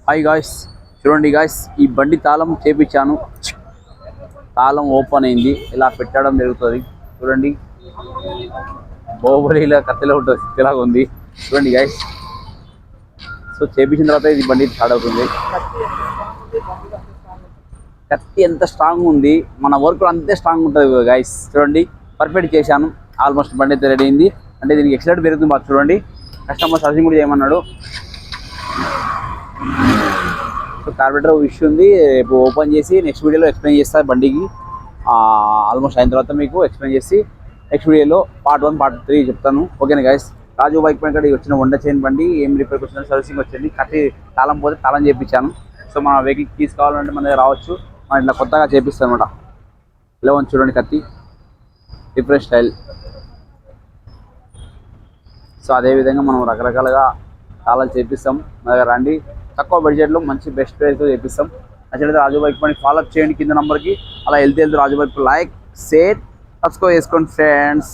Hi guys, చూడండి guys, ఈ బండి తాళం చేపించాను. తాళం ఓపెన్ అయింది. ఇలా పెట్టడం జరుగుతుంది. చూడండి, బాహుబలిలా కత్తిలో ఉంటుంది, ఇలాగ ఉంది. చూడండి గాయ్స్, సో చేపించిన తర్వాత ఇది బండి స్టార్ట్ అవుతుంది. కత్తి ఎంత స్ట్రాంగ్ ఉంది, మన వర్క్ అంతే స్ట్రాంగ్ ఉంటుంది గాయ్స్. చూడండి, పర్ఫెక్ట్ చేశాను. ఆల్మోస్ట్ బండి అయితే రెడీ అయింది. అంటే దీనికి ఎక్సలెంట్ పెరుగుతుంది బాగా. చూడండి, కస్టమర్ సర్వీసింగ్ కూడా చేయమన్నాడు. సో కార్బొరేటర్ ఇష్యూ ఉంది, రేపు ఓపెన్ చేసి నెక్స్ట్ వీడియోలో ఎక్స్ప్లెయిన్ చేస్తారు బండికి. ఆల్మోస్ట్ అయిన తర్వాత మీకు ఎక్స్ప్లెయిన్ చేసి నెక్స్ట్ వీడియోలో పార్ట్ 1 పార్ట్ 3 చెప్తాను. ఓకేనా గైస్, రాజు బైక్ పైన వచ్చిన వండ చైన్ బండి ఏం రిపేర్కి వచ్చిన సర్వీసింగ్ వచ్చింది. కట్టి తాళం పోతే తాళం చేయించాను. సో మన వెహికల్ తీసుకోవాలంటే మన దగ్గర రావచ్చు. మనం ఇట్లా కొత్తగా చేపిస్తాం అనమాట. ఇలా చూడండి, కత్తి డిఫరెంట్ స్టైల్. సో అదేవిధంగా మనం రకరకాలుగా తాళాలు చేపిస్తాం. మన దగ్గర రండి, తక్కువ బడ్జెట్లో మంచి బెస్ట్ ప్రైస్తో చేపిస్తాం. నచ్చినట్లయితే రాజు బైక్ పని ఫాలో అప్ చేయండి కింద నెంబర్కి. అలా వెళ్తే రాజు బైక్ లైక్ షేర్ సబ్స్క్రైబ్ చేసుకోండి ఫ్రెండ్స్.